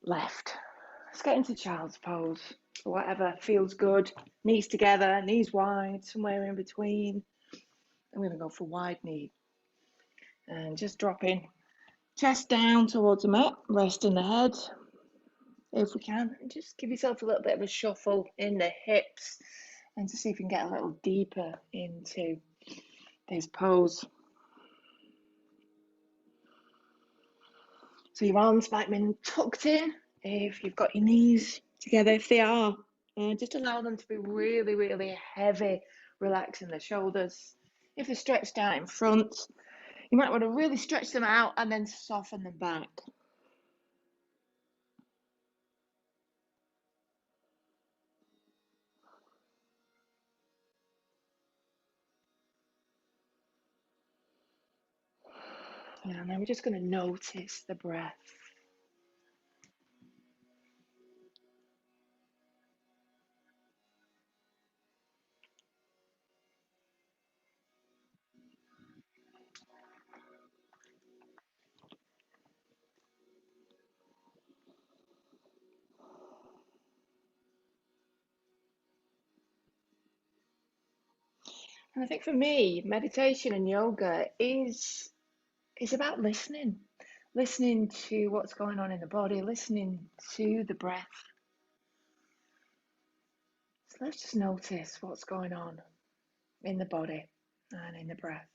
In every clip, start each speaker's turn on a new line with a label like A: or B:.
A: left. Let's get into child's pose. Whatever feels good. Knees together, knees wide, somewhere in between. I'm going to go for wide knee. And just dropping chest down towards the mat, resting the head. If we can, just give yourself a little bit of a shuffle in the hips and to see if you can get a little deeper into this pose. So your arms might be tucked in if you've got your knees together. If they are, just allow them to be really, really heavy, relaxing the shoulders. If they're stretched out in front, you might want to really stretch them out and then soften them back. And then we're just going to notice the breath. And I think for me, meditation and yoga is about listening. Listening to what's going on in the body, listening to the breath. So let's just notice what's going on in the body and in the breath.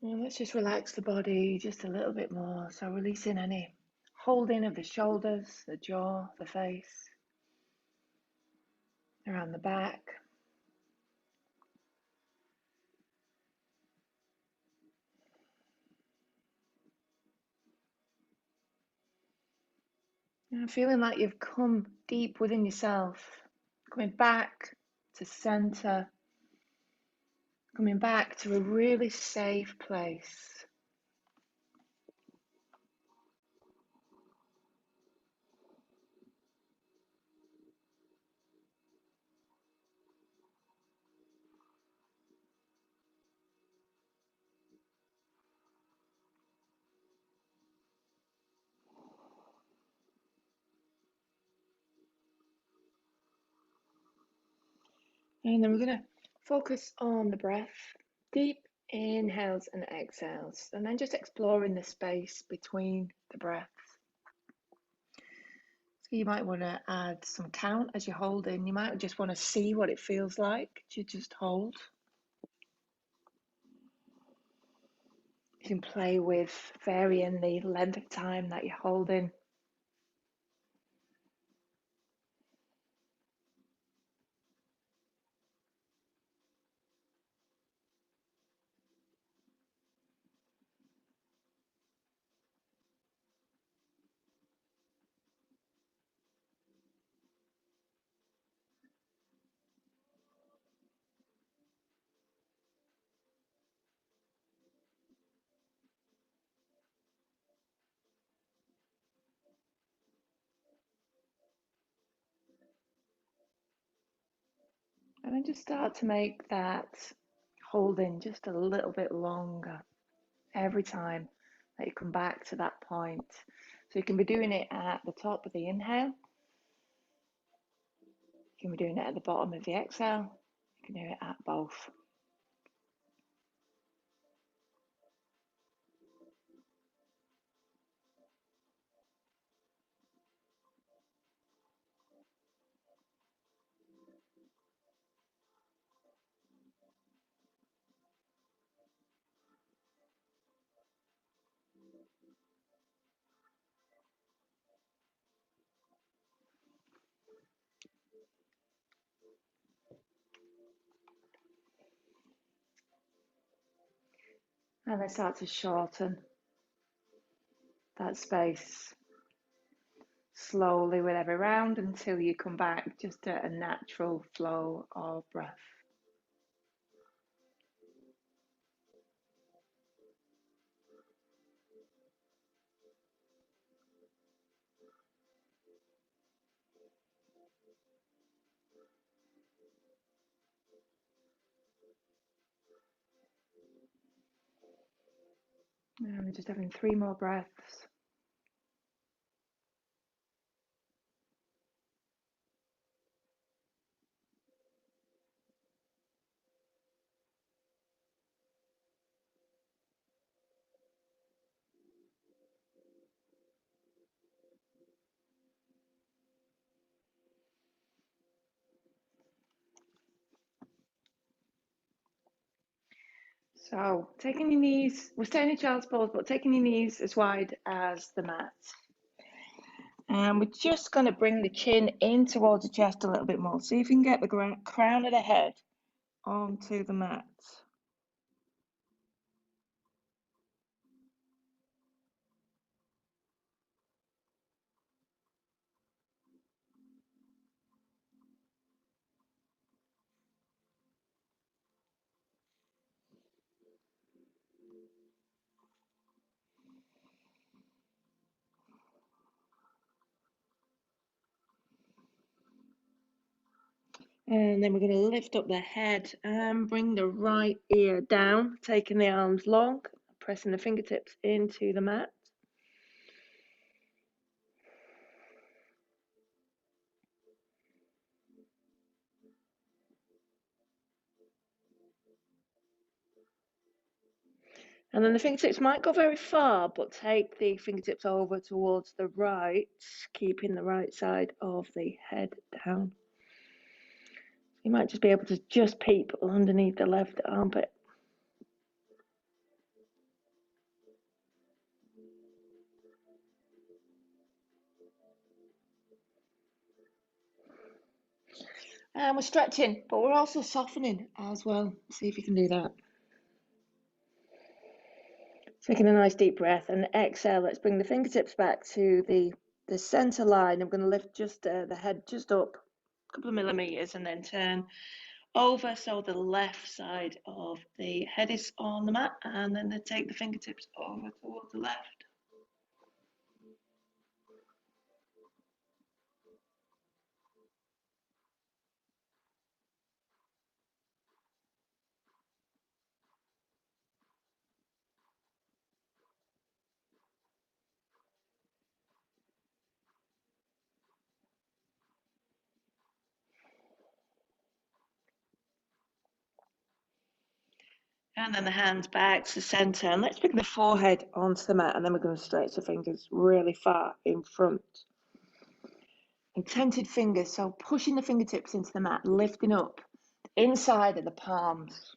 A: And let's just relax the body just a little bit more. So releasing any holding of the shoulders, the jaw, the face, around the back. And feeling like you've come deep within yourself, coming back to center, coming back to a really safe place. And then we're going to focus on the breath, deep inhales and exhales, and then just exploring the space between the breaths. So you might want to add some count as you hold in. You might just want to see what it feels like to just hold. You can play with varying the length of time that you're holding. And then just start to make that holding just a little bit longer every time that you come back to that point. So you can be doing it at the top of the inhale. You can be doing it at the bottom of the exhale. You can do it at both. And then start to shorten that space. slowly with every round until you come back just to a natural flow of breath. And we're just having 3 more breaths. So taking your knees, we're staying in child's pose, but taking your knees as wide as the mat. And we're just going to bring the chin in towards the chest a little bit more. See if you can get the crown of the head onto the mat. And then we're going to lift up the head and bring the right ear down, taking the arms long, pressing the fingertips into the mat. And then the fingertips might go very far, but take the fingertips over towards the right, keeping the right side of the head down. You might just be able to just peep underneath the left armpit. And we're stretching, but we're also softening as well. See if you can do that. Taking a nice deep breath and exhale. Let's bring the fingertips back to the center line. I'm going to lift just the head just up a couple of millimeters and then turn over so the left side of the head is on the mat, and then take the fingertips over towards the left. And then the hands back to center, and let's bring the forehead onto the mat, and then we're going to stretch the fingers really far in front. Intented fingers, so pushing the fingertips into the mat, lifting up the inside of the palms.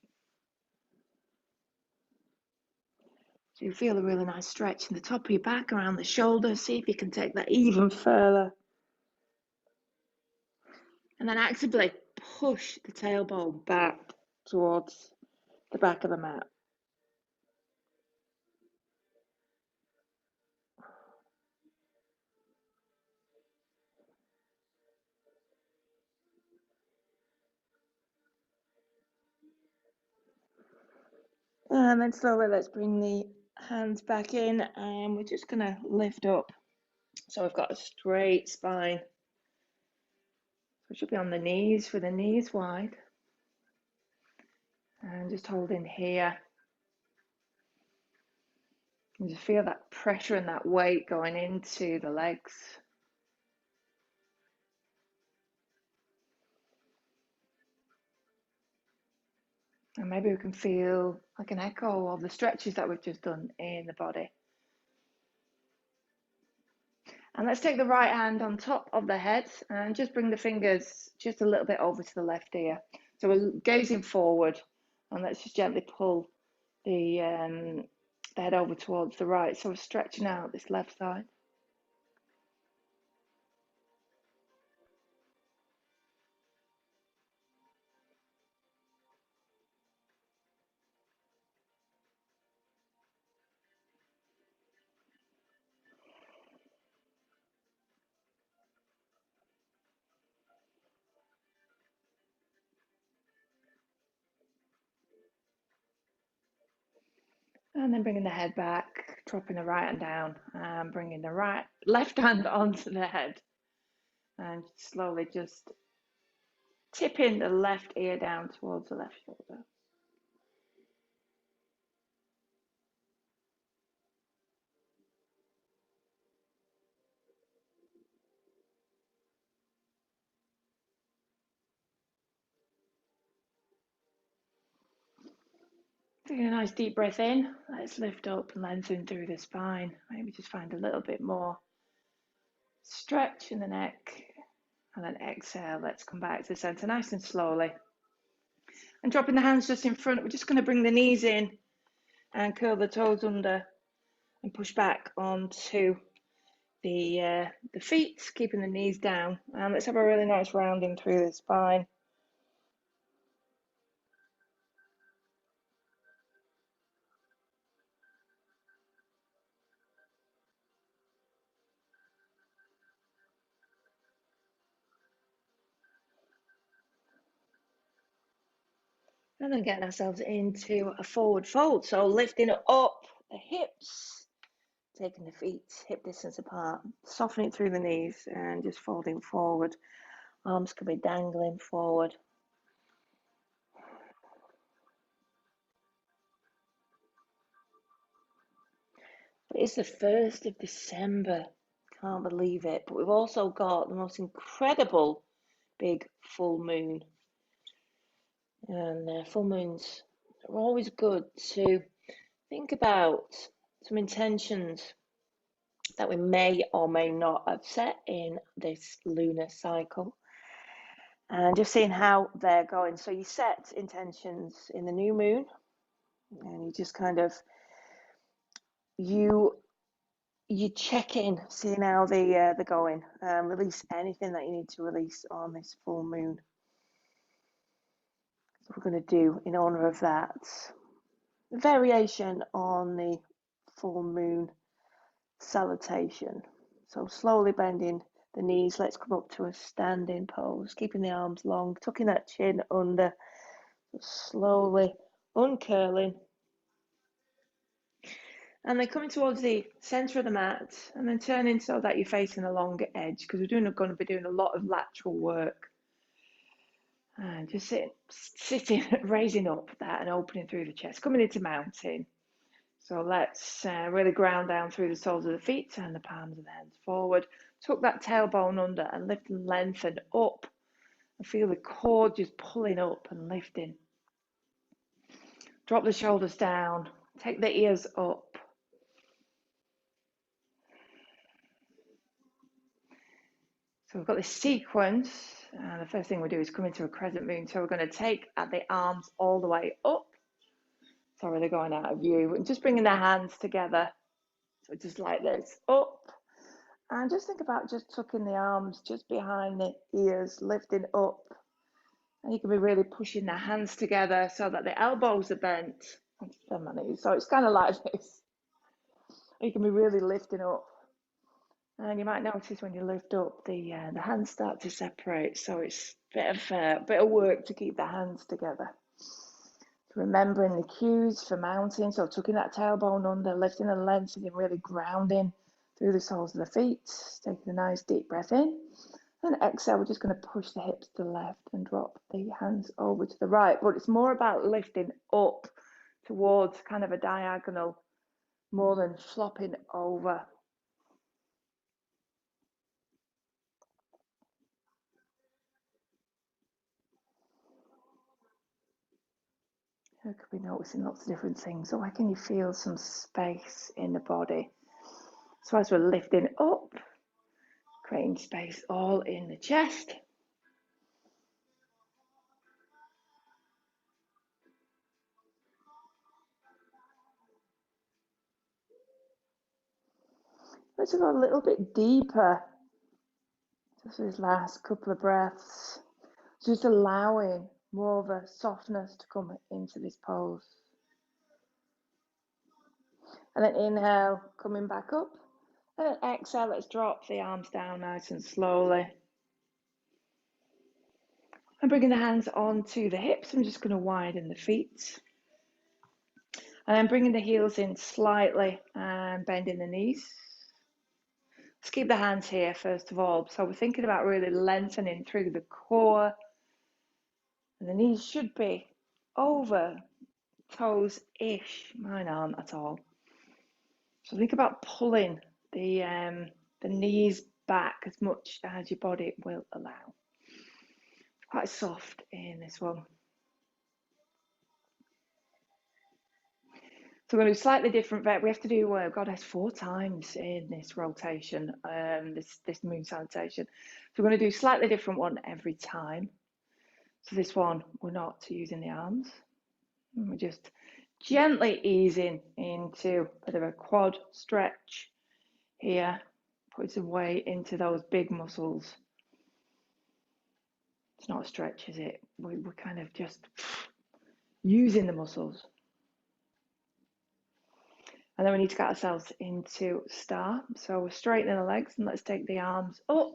A: So you feel a really nice stretch in the top of your back, around the shoulders. See if you can take that even further. And then actively push the tailbone back towards the back of the mat. And then slowly let's bring the hands back in, and we're just going to lift up. So we've got a straight spine. So we should be on the knees with the knees wide. And just holding here. And just feel that pressure and that weight going into the legs. And maybe we can feel like an echo of the stretches that we've just done in the body. And let's take the right hand on top of the head and just bring the fingers just a little bit over to the left ear. So we're gazing forward, and let's just gently pull the head over towards the right. So we're stretching out this left side. And then bringing the head back, dropping the right hand down, and bringing the left hand onto the head. And slowly just tipping the left ear down towards the left shoulder. Taking a nice deep breath in, let's lift up and lengthen through the spine. Maybe just find a little bit more stretch in the neck. And then exhale, let's come back to the center nice and slowly. And dropping the hands just in front, we're just going to bring the knees in and curl the toes under and push back onto the feet, keeping the knees down. And let's have a really nice rounding through the spine. And then getting ourselves into a forward fold. So lifting up the hips, taking the feet hip distance apart, softening through the knees and just folding forward. Arms can be dangling forward. It's the 1st of December. Can't believe it. But we've also got the most incredible big full moon. And full moons are always good to think about some intentions that we may or may not have set in this lunar cycle. And just seeing how they're going. So you set intentions in the new moon and you just kind of, you check in, seeing how they're going. Release anything that you need to release on this full moon. So we're going to do, in honor of that, a variation on the full moon salutation. So slowly bending the knees, let's come up to a standing pose, keeping the arms long, tucking that chin under, slowly uncurling. And then coming towards the center of the mat and then turning so that you're facing a longer edge because we're going to be doing a lot of lateral work. And just sitting, raising up that and opening through the chest, coming into mountain. So let's really ground down through the soles of the feet and the palms of the hands forward. Tuck that tailbone under and lift and lengthen up. And feel the core just pulling up and lifting. Drop the shoulders down. Take the ears up. So we've got this sequence, and the first thing we do is come into a crescent moon. So we're going to take the arms all the way up. So really going out of view and just bringing the hands together. So just like this, up. And just think about just tucking the arms just behind the ears, lifting up. And you can be really pushing the hands together so that the elbows are bent. So it's kind of like this. You can be really lifting up. And you might notice when you lift up, the hands start to separate. So it's a bit of work to keep the hands together. Remembering the cues for mounting. So tucking that tailbone under, lifting and lengthening, really grounding through the soles of the feet. Taking a nice deep breath in. And exhale, we're just going to push the hips to the left and drop the hands over to the right. But it's more about lifting up towards kind of a diagonal more than flopping over. You could be noticing lots of different things. So why can you feel some space in the body? So as we're lifting up, creating space all in the chest. Let's go a little bit deeper. Just these last couple of breaths. Just allowing more of a softness to come into this pose. And then inhale, coming back up. And then exhale, let's drop the arms down nice and slowly. And bringing the hands onto the hips, I'm just going to widen the feet. And then bringing the heels in slightly and bending the knees. Let's keep the hands here first of all. So we're thinking about really lengthening through the core. And the knees should be over toes-ish. Mine aren't at all. So think about pulling the knees back as much as your body will allow. Quite soft in this one. So we're going to do slightly different. We have to do Goddess 4 times in this rotation, this moon salutation. So we're going to do slightly different one every time. So this one, we're not using the arms. We're just gently easing into a bit of a quad stretch here. Put some weight into those big muscles. It's not a stretch, is it? We're kind of just using the muscles. And then we need to get ourselves into star. So we're straightening the legs and let's take the arms up.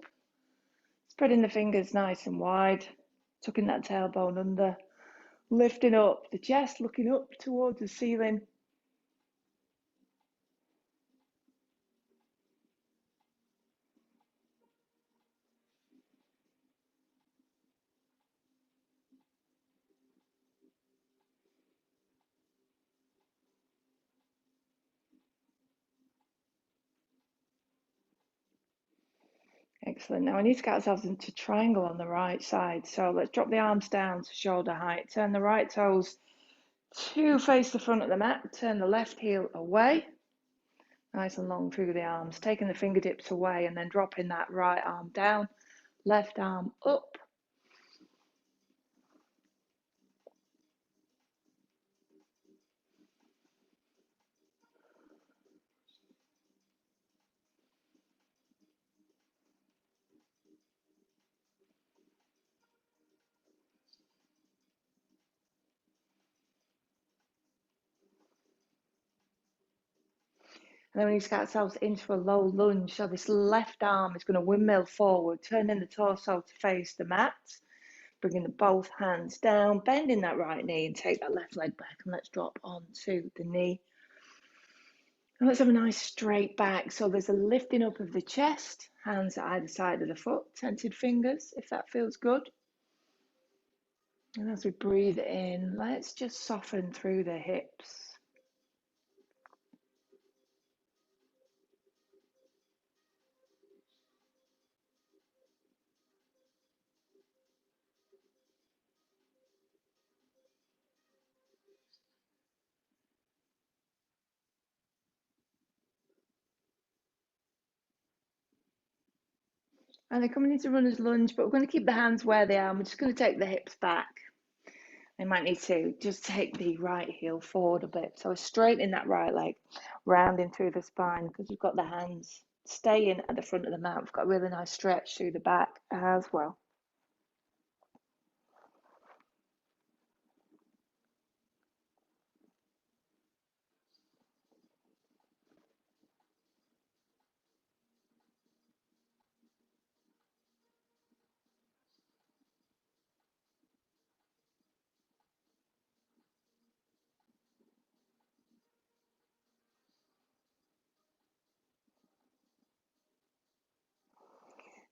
A: Spreading the fingers nice and wide. Tucking that tailbone under. Lifting up the chest, looking up towards the ceiling. Excellent. Now we need to get ourselves into triangle on the right side. So let's drop the arms down to shoulder height. Turn the right toes to face the front of the mat. Turn the left heel away. Nice and long through the arms. Taking the fingertips away and then dropping that right arm down. Left arm up. And then we need to get ourselves into a low lunge. So this left arm is going to windmill forward, turning the torso to face the mat, bringing both hands down, bending that right knee and take that left leg back and let's drop onto the knee. And let's have a nice straight back. So there's a lifting up of the chest, hands at either side of the foot, tented fingers if that feels good. And as we breathe in, let's just soften through the hips. And then coming into runner's lunge, but we're going to keep the hands where they are. We're just going to take the hips back. I might need to just take the right heel forward a bit. So straightening that right leg, rounding through the spine because we've got the hands staying at the front of the mat. We've got a really nice stretch through the back as well.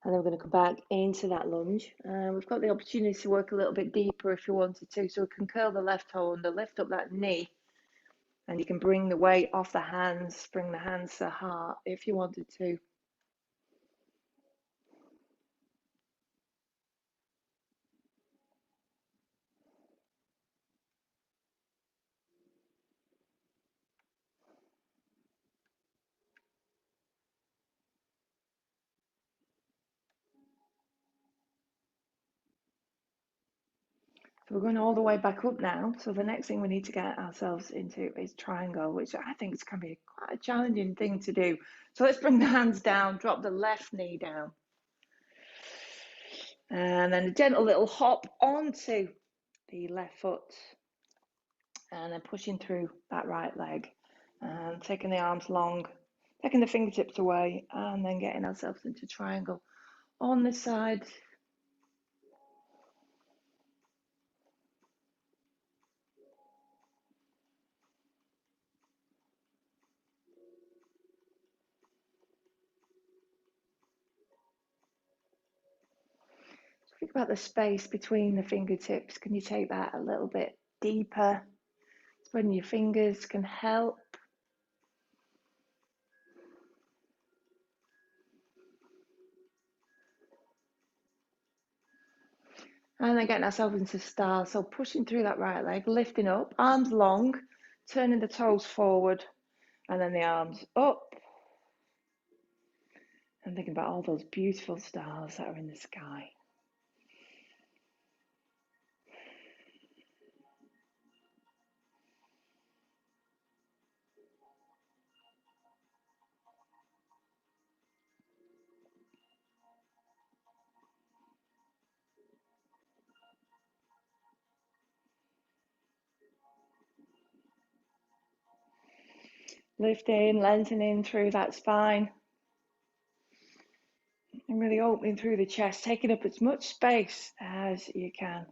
A: And then we're going to come back into that lunge. We've got the opportunity to work a little bit deeper if you wanted to. So we can curl the left toe under, lift up that knee, and you can bring the weight off the hands, bring the hands to the heart if you wanted to. So we're going all the way back up now. So the next thing we need to get ourselves into is triangle, which I think is going to be quite a challenging thing to do. So let's bring the hands down, drop the left knee down. And then a gentle little hop onto the left foot. And then pushing through that right leg. And taking the arms long, taking the fingertips away, and then getting ourselves into triangle on this side. Think about the space between the fingertips. Can you take that a little bit deeper? Spreading your fingers can help. And then getting ourselves into star. So pushing through that right leg, lifting up, arms long, turning the toes forward, and then the arms up. And thinking about all those beautiful stars that are in the sky. Lifting, lengthening through that spine. And really opening through the chest, taking up as much space as you can.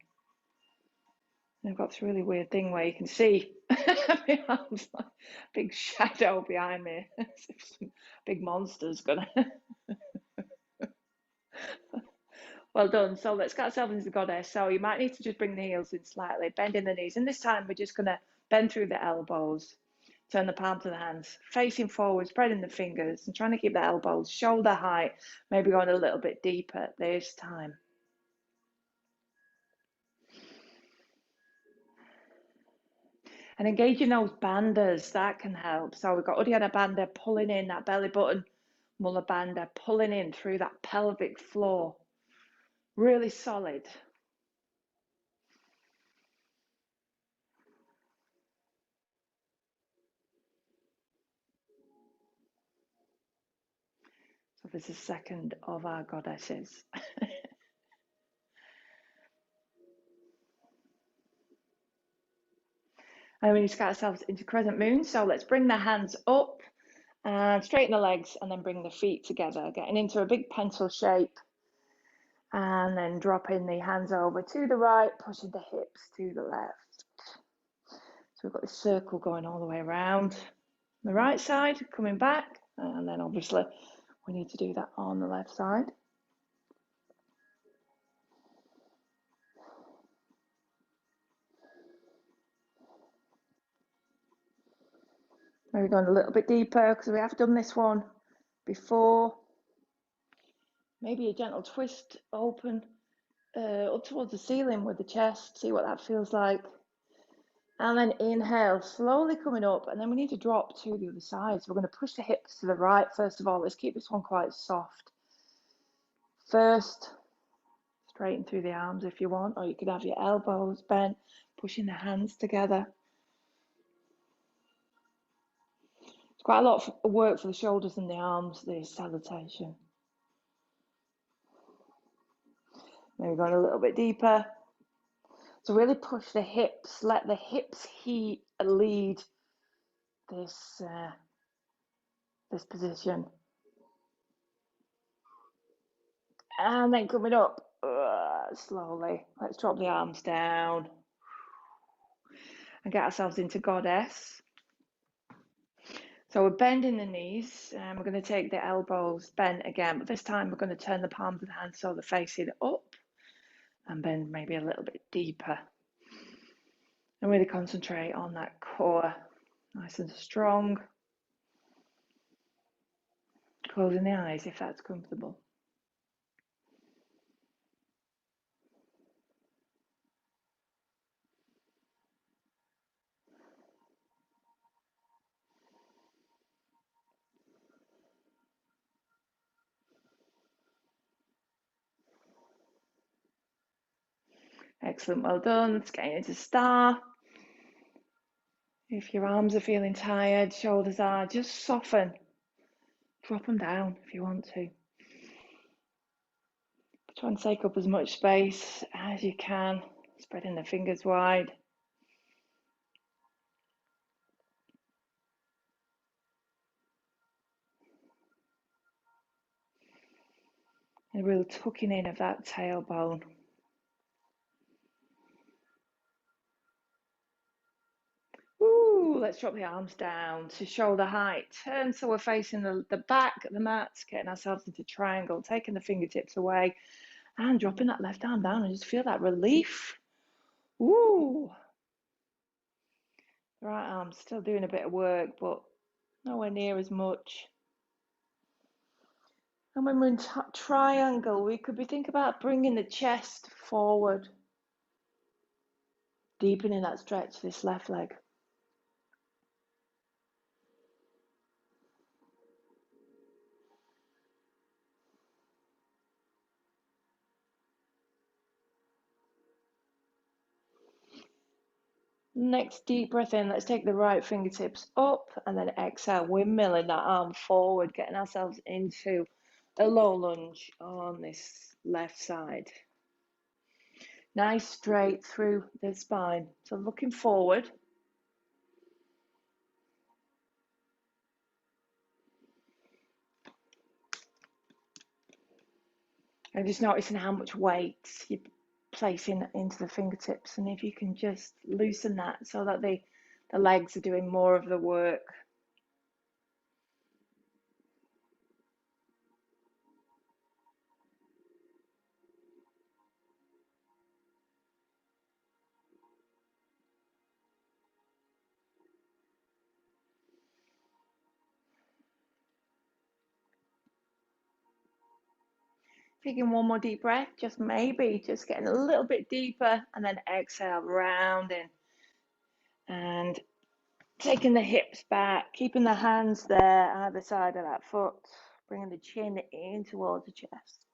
A: And I've got this really weird thing where you can see my arms, like big shadow behind me. As if some big monster's gonna. Well done. So let's get ourselves into the goddess. So you might need to just bring the heels in slightly, bending the knees. And this time we're just gonna bend through the elbows, turn the palms of the hands, facing forward, spreading the fingers, and trying to keep the elbows shoulder height, maybe going a little bit deeper this time. And engaging those bandhas, that can help. So we've got Uddiyana Bandha pulling in that belly button, Mula Bandha pulling in through that pelvic floor. Really solid. So this is second of our goddesses. And we need to get ourselves into crescent moon. So let's bring the hands up and straighten the legs and then bring the feet together, getting into a big pencil shape. And then dropping the hands over to the right, pushing the hips to the left. So we've got this circle going all the way around. The right side, coming back, and then obviously we need to do that on the left side. Maybe going a little bit deeper because we have done this one before. Maybe a gentle twist open up towards the ceiling with the chest, see what that feels like. And then inhale, slowly coming up, and then we need to drop to the other side. So we're going to push the hips to the right first of all. Let's keep this one quite soft. First, straighten through the arms if you want, or you could have your elbows bent, pushing the hands together. It's quite a lot of work for the shoulders and the arms, this salutation. Maybe going a little bit deeper. So really push the hips, let the hips lead this position. And then coming up slowly. Let's drop the arms down and get ourselves into goddess. So we're bending the knees and we're going to take the elbows bent again, but this time we're going to turn the palms of the hands so they're facing up and bend maybe a little bit deeper. And really concentrate on that core, nice and strong. Closing the eyes if that's comfortable. Excellent, well done. Let's get into star. If your arms are feeling tired, shoulders are, just soften. Drop them down if you want to. Try and take up as much space as you can, spreading the fingers wide. And a real tucking in of that tailbone. Ooh, let's drop the arms down to shoulder height. Turn so we're facing the back of the mat, getting ourselves into triangle, taking the fingertips away And dropping that left arm down and just feel that relief. Ooh. The right arm's still doing a bit of work, but nowhere near as much. And when we're in triangle, we could be thinking about bringing the chest forward, deepening that stretch, this left leg. Next deep breath in, let's take the right fingertips up and then exhale, windmilling that arm forward, getting ourselves into a low lunge on this left side. Nice straight through the spine. So looking forward. And just noticing how much weight you're placing into the fingertips. And if you can just loosen that so that the legs are doing more of the work. Taking one more deep breath, just maybe, just getting a little bit deeper, and then exhale, rounding. And taking the hips back, keeping the hands there, either side of that foot, bringing the chin in towards the chest.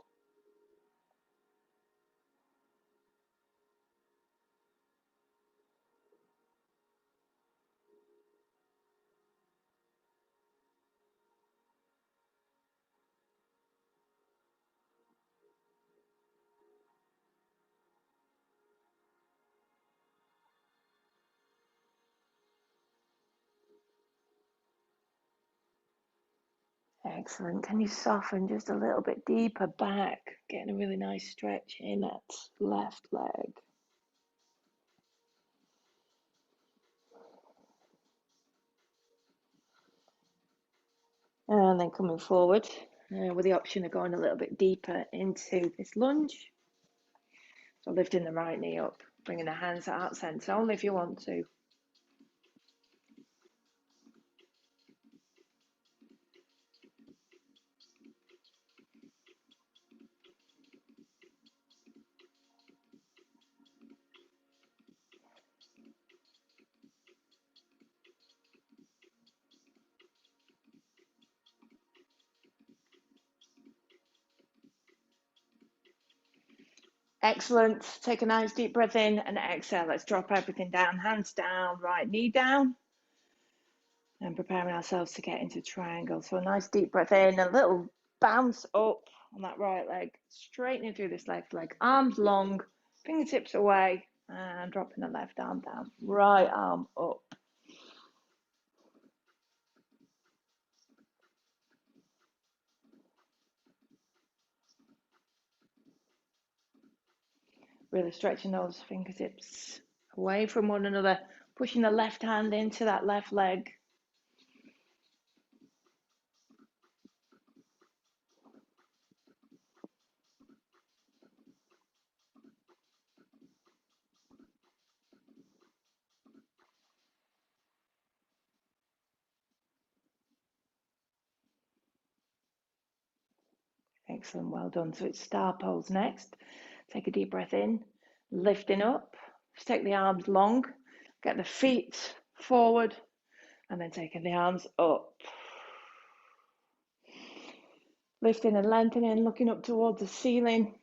A: Excellent. Can you soften just a little bit deeper back, getting a really nice stretch in that left leg. And then coming forward with the option of going a little bit deeper into this lunge. So lifting the right knee up, bringing the hands out center, only if you want to. Excellent. Take a nice deep breath in and exhale. Let's drop everything down. Hands down, right knee down. And preparing ourselves to get into triangle. So a nice deep breath in, a little bounce up on that right leg, straightening through this left leg. Arms long, fingertips away, and dropping the left arm down. Right arm up. Really stretching those fingertips away from one another, pushing the left hand into that left leg. Excellent, well done. So it's star pose next. Take a deep breath in, lifting up. Just take the arms long, get the feet forward, and then taking the arms up. Lifting and lengthening, looking up towards the ceiling.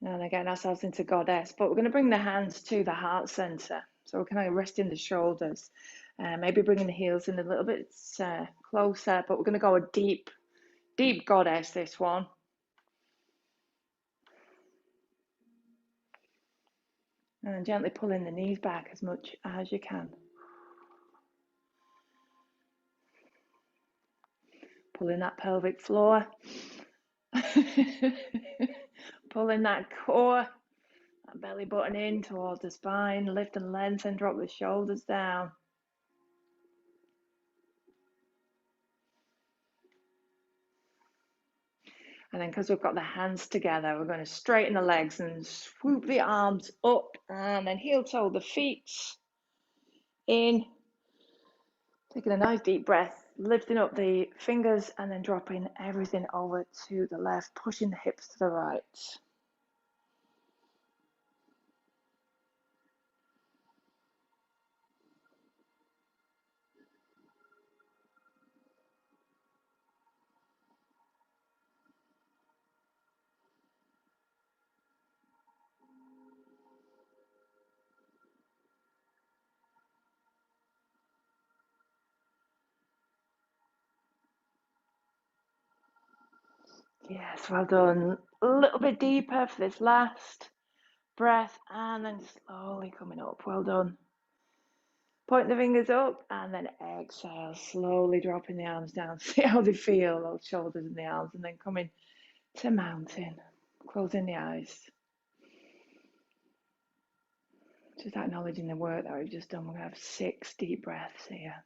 A: And then getting ourselves into goddess, but we're going to bring the hands to the heart center. So we're kind of resting the shoulders, maybe bringing the heels in a little bit closer, but we're going to go a deep, deep goddess this one. And gently pulling the knees back as much as you can. Pulling that pelvic floor. Pulling that core, that belly button in towards the spine. Lift and lengthen, drop the shoulders down. And then because we've got the hands together, we're going to straighten the legs and swoop the arms up and then heel toe the feet in. Taking a nice deep breath, lifting up the fingers and then dropping everything over to the left, pushing the hips to the right. Yes, well done. A little bit deeper for this last breath and then slowly coming up. Well done. Point the fingers up and then exhale, slowly dropping the arms down. See how they feel, those shoulders and the arms, and then coming to mountain, closing the eyes. Just acknowledging the work that we've just done. We're going to have 6 deep breaths here.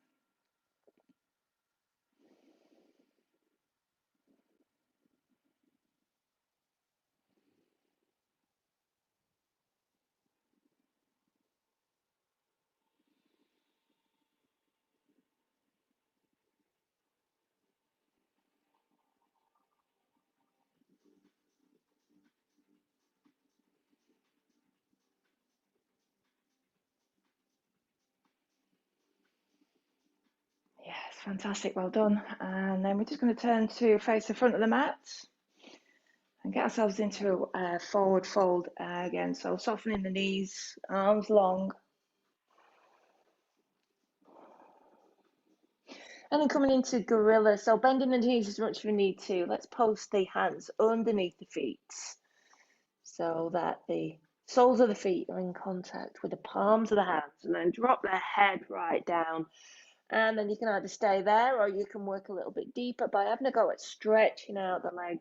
A: Yes, fantastic, well done. And then we're just going to turn to face the front of the mat and get ourselves into a forward fold again. So softening the knees, arms long. And then coming into gorilla. So bending the knees as much as we need to. Let's post the hands underneath the feet so that the soles of the feet are in contact with the palms of the hands. And then drop the head right down. And then you can either stay there or you can work a little bit deeper by having a go at stretching out the legs.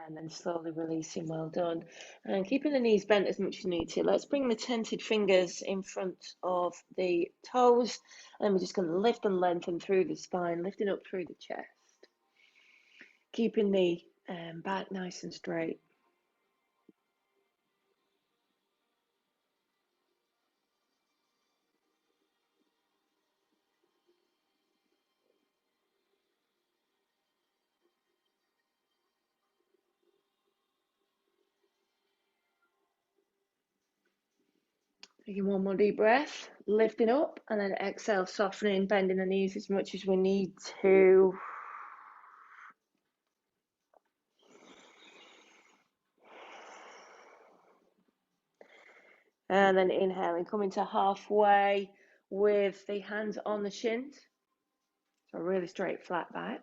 A: And then slowly releasing, well done. And keeping the knees bent as much as you need to. Let's bring the tented fingers in front of the toes. And we're just going to lift and lengthen through the spine, lifting up through the chest. Keeping the back nice and straight. Taking one more deep breath, lifting up, and then exhale, softening, bending the knees as much as we need to. And then inhaling, coming to halfway with the hands on the shins. So really straight, flat back.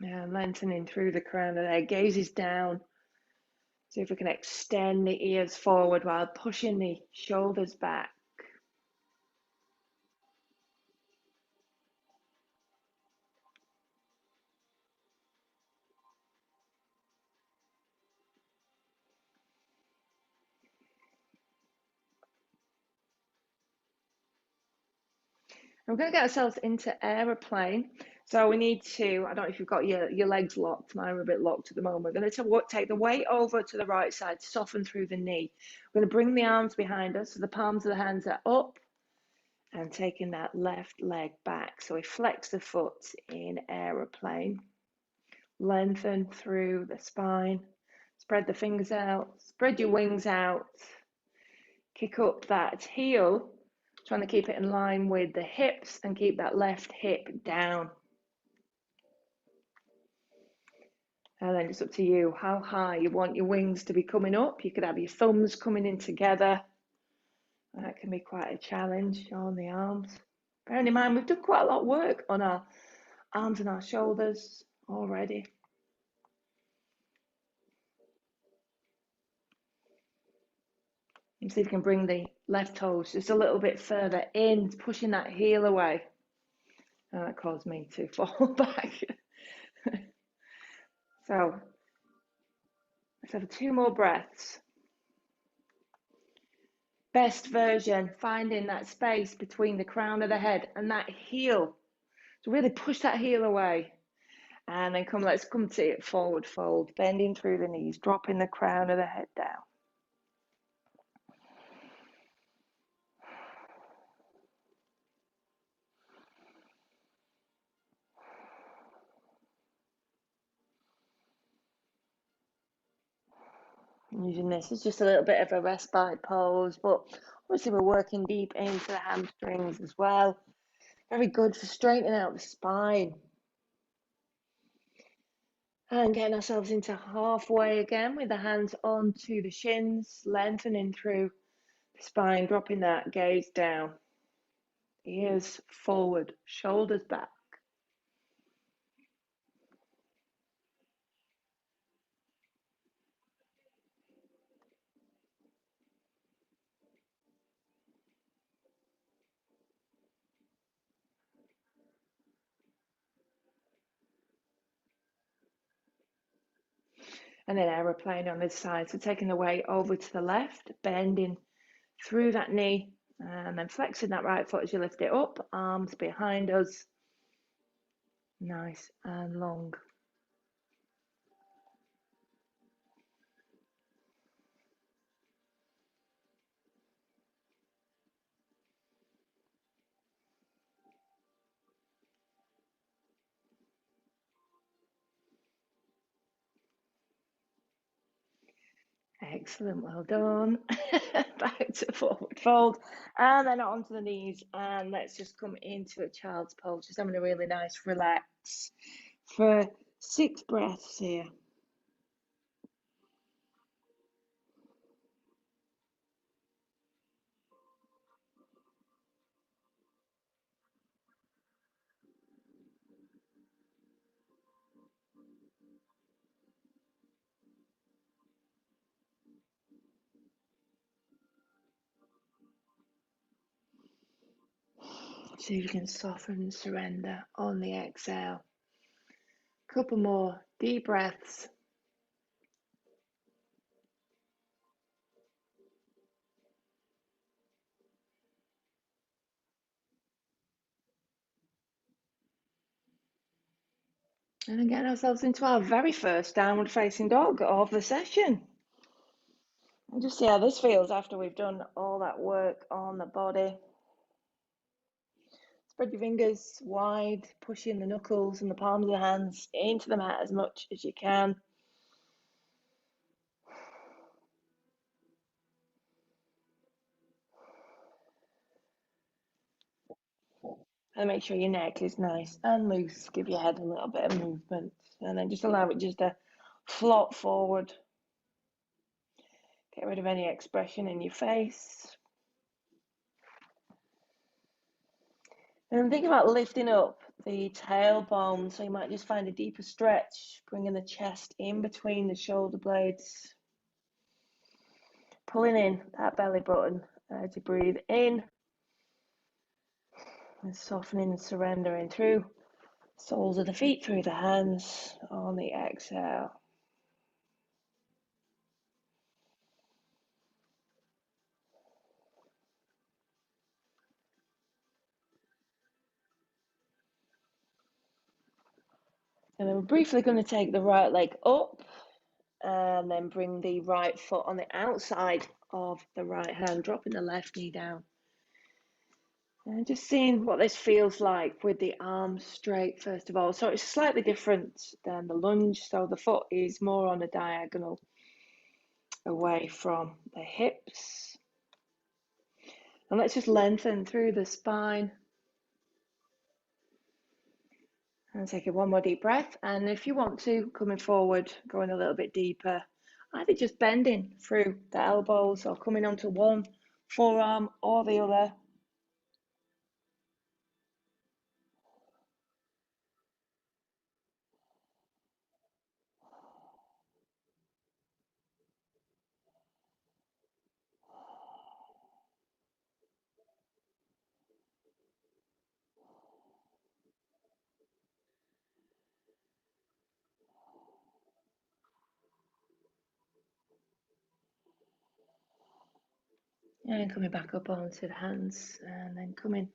A: And lengthening through the crown of the head, gazes down. See if we can extend the ears forward while pushing the shoulders back. And we're going to get ourselves into aeroplane. So we need to, I don't know if you've got your legs locked, mine are a bit locked at the moment. We're going to take the weight over to the right side, soften through the knee. We're going to bring the arms behind us, so the palms of the hands are up, and taking that left leg back. So we flex the foot in aeroplane, Lengthen through the spine. Spread the fingers out. Spread your wings out. Kick up that heel, trying to keep it in line with the hips and keep that left hip down. And then it's up to you how high you want your wings to be coming up. You could have your thumbs coming in together. That can be quite a challenge on the arms. Bearing in mind, we've done quite a lot of work on our arms and our shoulders already. And see if you can bring the left toes just a little bit further in, pushing that heel away. And that caused me to fall back. So let's have 2 more breaths. Best version, finding that space between the crown of the head and that heel. So really push that heel away. And then let's come to it, forward fold, bending through the knees, dropping the crown of the head down. Using this as just a little bit of a respite pose, but obviously we're working deep into the hamstrings as well. Very good for straightening out the spine. And getting ourselves into halfway again with the hands onto the shins, lengthening through the spine, dropping that gaze down. Ears forward, shoulders back. And then aeroplane on this side. So taking the weight over to the left, bending through that knee, and then flexing that right foot as you lift it up, arms behind us, nice and long. Excellent, well done. Back to forward fold, and then onto the knees, and let's just come into a child's pose, just having a really nice relax for 6 breaths here. See if you can soften and surrender on the exhale. Couple more deep breaths. And then getting ourselves into our very first downward facing dog of the session. And just see how this feels after we've done all that work on the body. Spread your fingers wide, pushing the knuckles and the palms of the hands into the mat as much as you can. And make sure your neck is nice and loose. Give your head a little bit of movement. And then just allow it just to flop forward. Get rid of any expression in your face. And think about lifting up the tailbone. So you might just find a deeper stretch, bringing the chest in between the shoulder blades. Pulling in that belly button as you breathe in. And softening and surrendering through soles of the feet, through the hands on the exhale. And then we're briefly going to take the right leg up and then bring the right foot on the outside of the right hand, dropping the left knee down. And just seeing what this feels like with the arms straight, first of all. So it's slightly different than the lunge. So the foot is more on a diagonal away from the hips. And let's just lengthen through the spine. And take one more deep breath. And if you want to, coming forward, going a little bit deeper, either just bending through the elbows or coming onto one forearm or the other. And coming back up onto the hands and then coming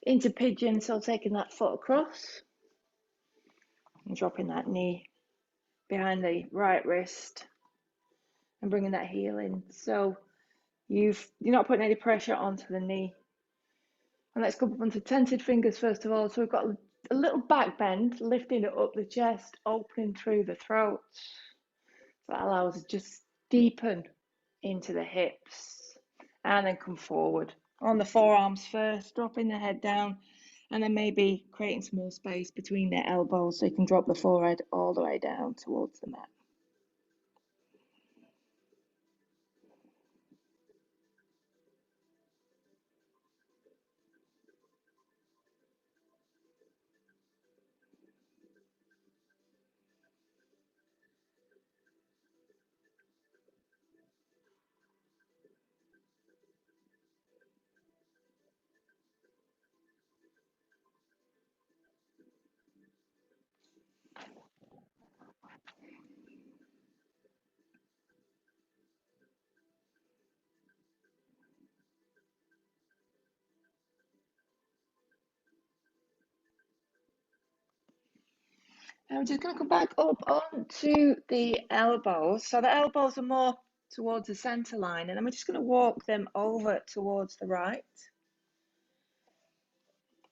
A: into pigeon. So taking that foot across and dropping that knee behind the right wrist and bringing that heel in. So you're not putting any pressure onto the knee. And let's go up onto tented fingers first of all. So we've got a little back bend, lifting it up the chest, opening through the throat. So that allows us to just deepen into the hips and then come forward. On the forearms first, dropping the head down and then maybe creating some more space between the elbows so you can drop the forehead all the way down towards the mat. And we're just going to come back up onto the elbows. So the elbows are more towards the center line, and then we're just going to walk them over towards the right.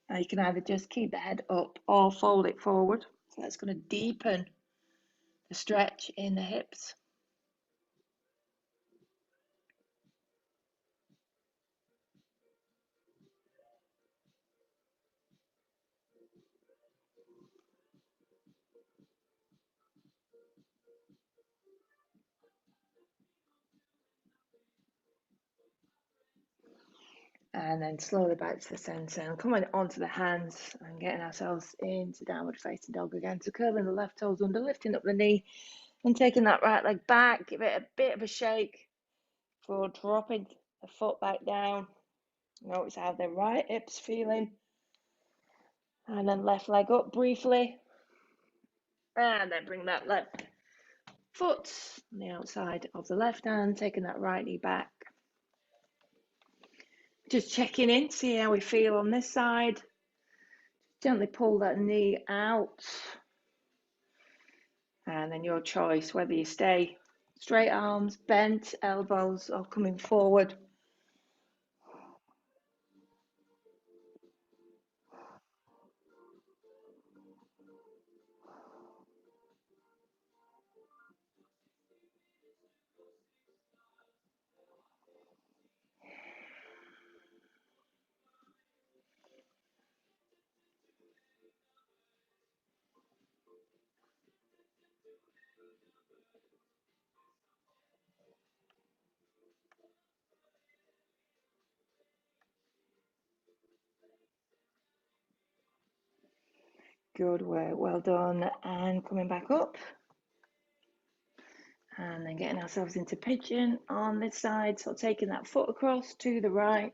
A: Now you can either just keep the head up or fold it forward. So that's going to deepen the stretch in the hips. And then slowly back to the center and coming onto the hands and getting ourselves into downward facing dog again. So curling the left toes under, lifting up the knee and taking that right leg back. Give it a bit of a shake for dropping the foot back down. Notice how the right hip's feeling. And then left leg up briefly. And then bring that left foot on the outside of the left hand, taking that right knee back. Just checking in, see how we feel on this side. Gently pull that knee out. And then your choice, whether you stay straight arms, bent elbows, or coming forward. Good work, well done. And coming back up. And then getting ourselves into pigeon on this side. So taking that foot across to the right.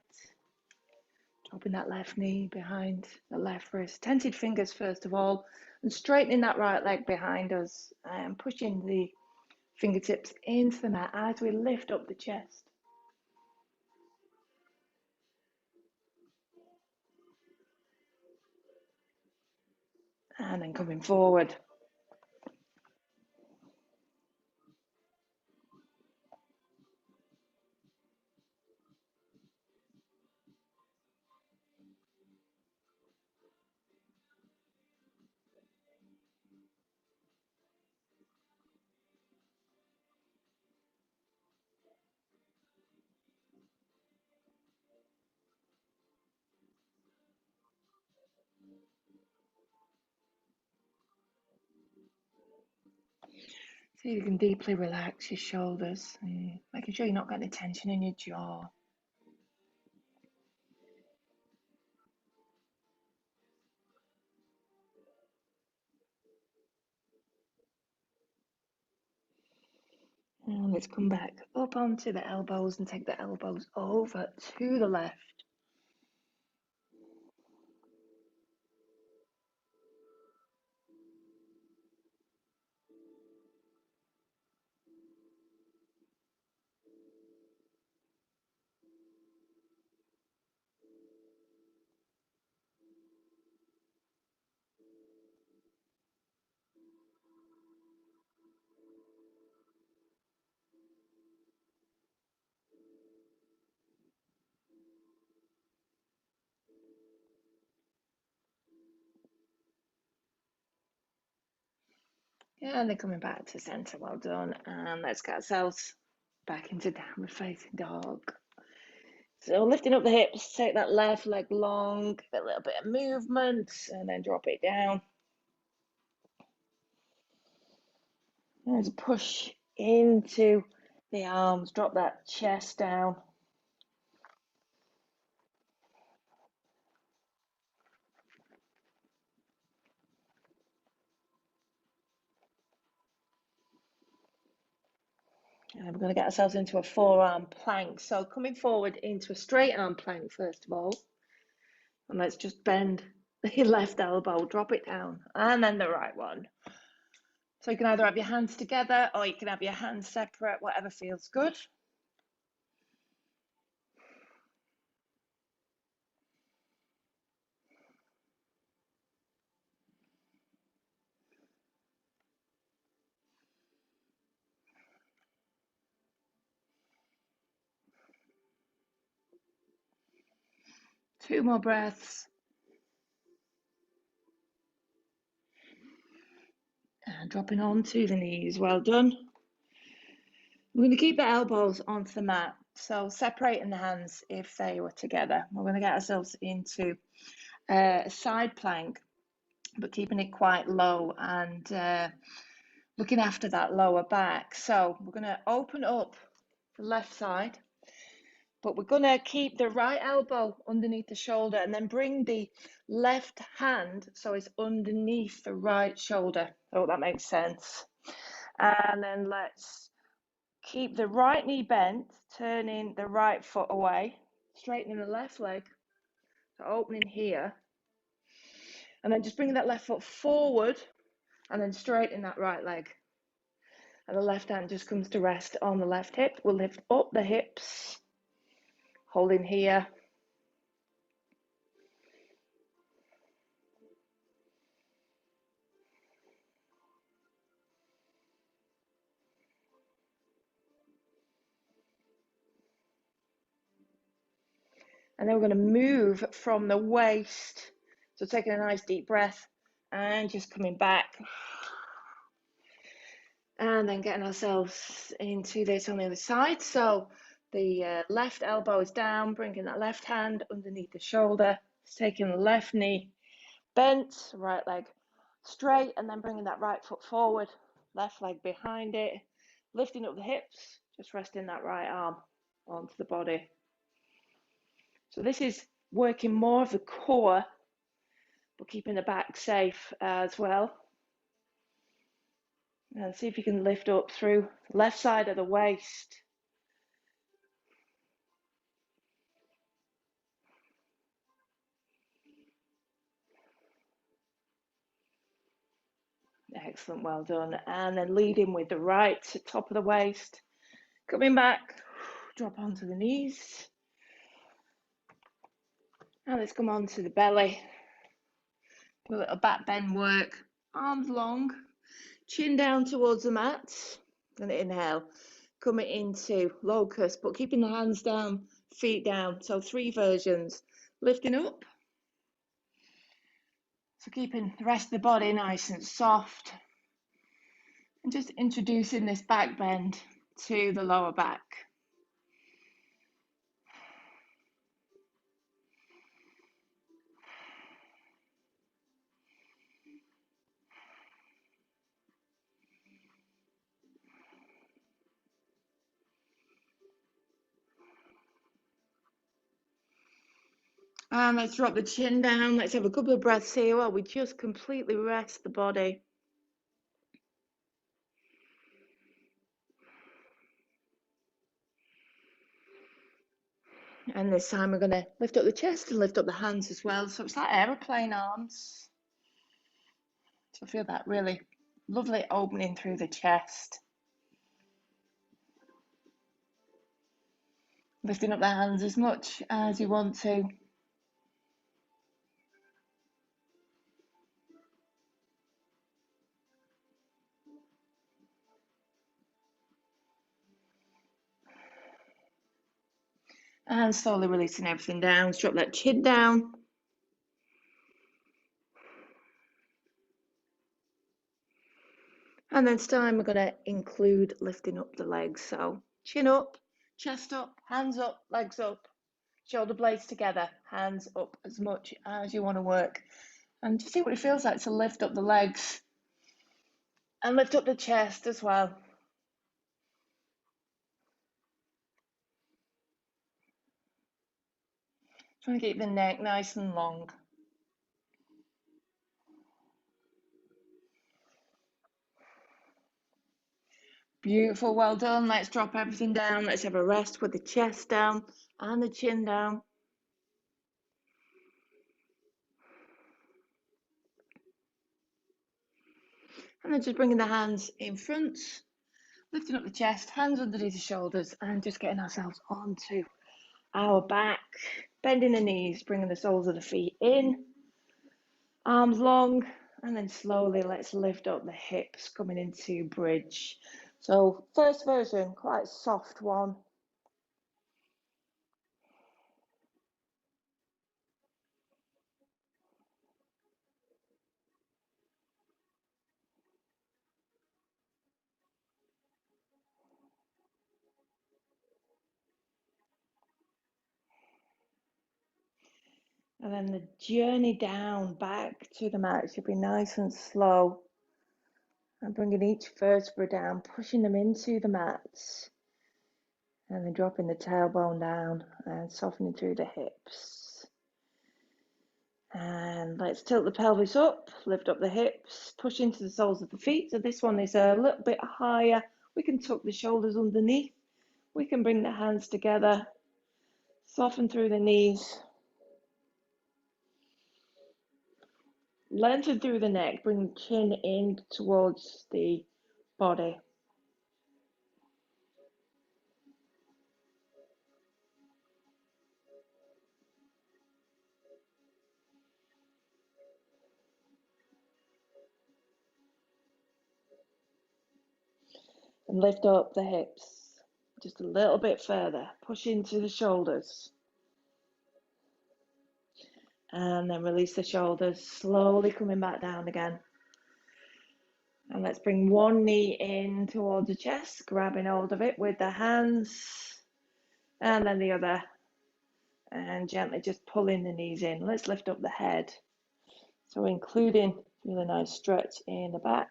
A: Dropping that left knee behind the left wrist. Tented fingers first of all. And straightening that right leg behind us. And pushing the fingertips into the mat as we lift up the chest. And then coming forward. So you can deeply relax your shoulders, making sure you're not getting any tension in your jaw. And let's come back up onto the elbows and take the elbows over to the left. Yeah, and then coming back to center, well done. And let's get ourselves back into downward facing dog. So lifting up the hips, take that left leg long, get a little bit of movement, and then drop it down. And just push into the arms, drop that chest down. And we're going to get ourselves into a forearm plank. So coming forward into a straight arm plank, first of all. And let's just bend the left elbow, drop it down, and then the right one. So you can either have your hands together or you can have your hands separate, whatever feels good. Two more breaths. And dropping onto the knees, well done. We're going to keep the elbows onto the mat, so separating the hands if they were together. We're going to get ourselves into a side plank, but keeping it quite low and looking after that lower back. So we're going to open up the left side, but we're going to keep the right elbow underneath the shoulder and then bring the left hand so it's underneath the right shoulder. I hope that makes sense. And then let's keep the right knee bent, turning the right foot away, straightening the left leg, so opening here, and then just bringing that left foot forward and then straightening that right leg. And the left hand just comes to rest on the left hip. We'll lift up the hips, holding here. And then we're going to move from the waist. So taking a nice deep breath and just coming back. And then getting ourselves into this on the other side. So the left elbow is down, bringing that left hand underneath the shoulder. Just taking the left knee bent, right leg straight, and then bringing that right foot forward, left leg behind it, lifting up the hips, just resting that right arm onto the body. So this is working more of the core, but keeping the back safe as well. And see if you can lift up through the left side of the waist. Excellent, well done. And then leading with the right to top of the waist. Coming back, drop onto the knees. And let's come onto the belly. Do a little back bend work. Arms long, chin down towards the mat. And inhale, coming into locust, but keeping the hands down, feet down. So 3 versions. Lifting up. So keeping the rest of the body nice and soft. And just introducing this back bend to the lower back. And let's drop the chin down. Let's have a couple of breaths here while we just completely rest the body. And this time we're going to lift up the chest and lift up the hands as well. So it's like aeroplane arms. So feel that really lovely opening through the chest. Lifting up the hands as much as you want to. And slowly releasing everything down. Drop that chin down. And then this time we're going to include lifting up the legs. So chin up, chest up, hands up, legs up, shoulder blades together, hands up as much as you want to work. And just see what it feels like to lift up the legs and lift up the chest as well. Trying to keep the neck nice and long. Beautiful, well done. Let's drop everything down. Let's have a rest with the chest down and the chin down. And then just bringing the hands in front, lifting up the chest, hands underneath the shoulders, and just getting ourselves onto our back. Bending the knees, bringing the soles of the feet in, arms long, and then slowly let's lift up the hips, coming into bridge. So first version, quite soft one. And then the journey down back to the mat should be nice and slow. And bringing each vertebra down, pushing them into the mat. And then dropping the tailbone down and softening through the hips. And let's tilt the pelvis up, lift up the hips, push into the soles of the feet. So this one is a little bit higher. We can tuck the shoulders underneath. We can bring the hands together, soften through the knees. Lengthen through the neck, bring the chin in towards the body. And lift up the hips just a little bit further. Push into the shoulders. And then release the shoulders, slowly coming back down again. And let's bring one knee in towards the chest, grabbing hold of it with the hands. And then the other. And gently just pulling the knees in. Let's lift up the head. So including really nice stretch in the back.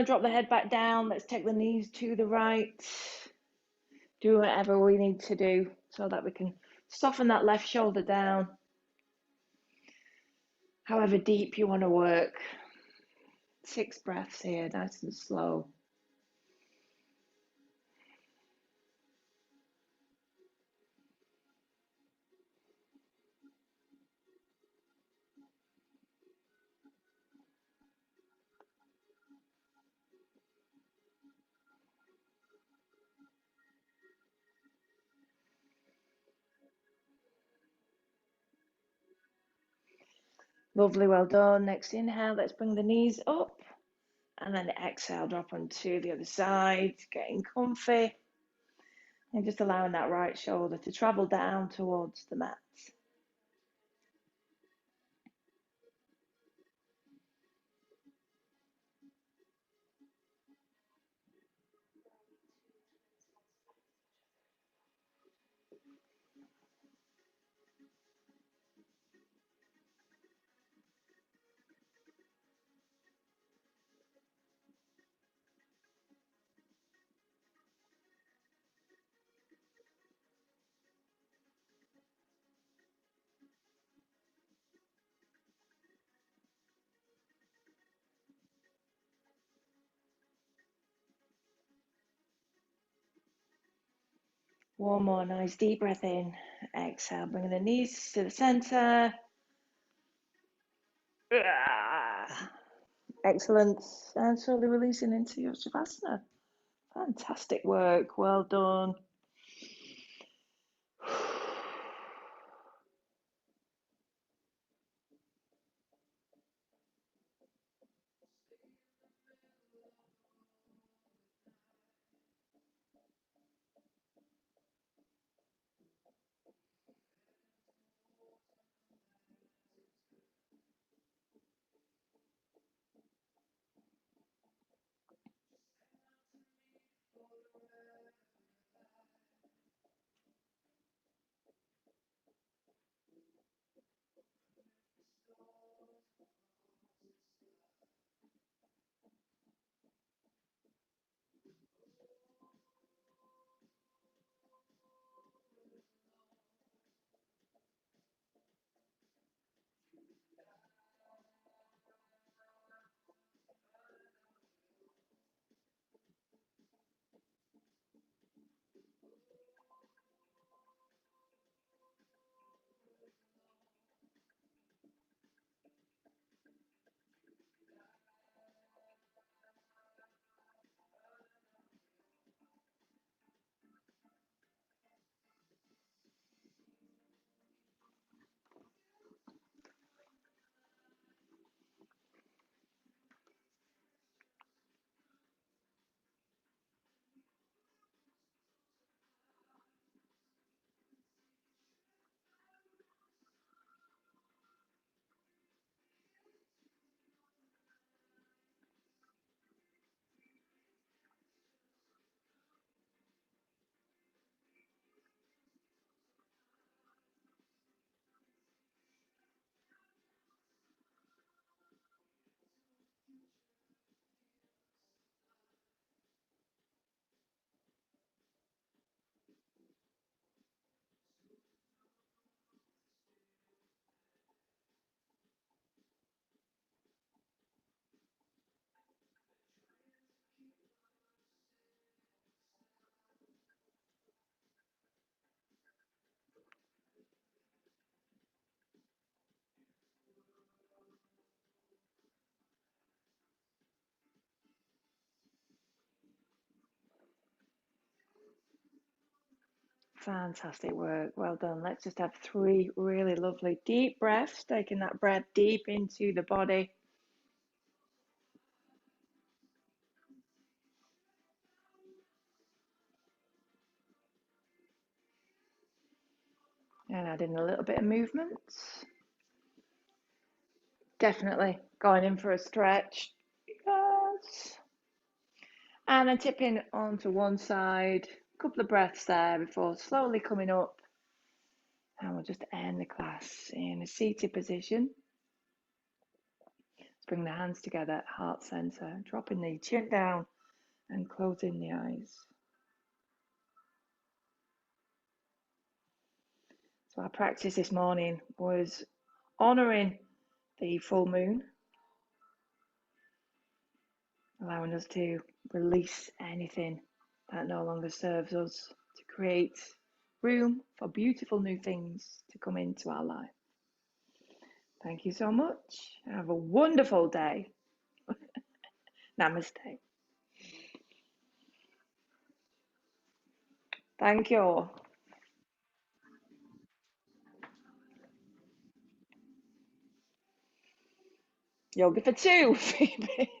A: Drop the head back down. Let's take the knees to the right. Do whatever we need to do so that we can soften that left shoulder down. However deep you want to work. 6 breaths here, nice and slow. Lovely, well done. Next inhale, let's bring the knees up. And then exhale, drop onto the other side, getting comfy. And just allowing that right shoulder to travel down towards the mat. One more nice deep breath in. Exhale, bringing the knees to the center. Excellent. And slowly releasing into your Shavasana. Fantastic work. Well done. Fantastic work. Well done. Let's just have 3 really lovely deep breaths, taking that breath deep into the body. And adding a little bit of movement. Definitely going in for a stretch. Yes. And then tipping onto one side. A couple of breaths there before slowly coming up. And we'll just end the class in a seated position. Let's bring the hands together at heart center, dropping the chin down and closing the eyes. So our practice this morning was honouring the full moon, allowing us to release anything that no longer serves us, to create room for beautiful new things to come into our life. Thank you so much. Have a wonderful day. Namaste. Thank you. Yoga for two, Phoebe.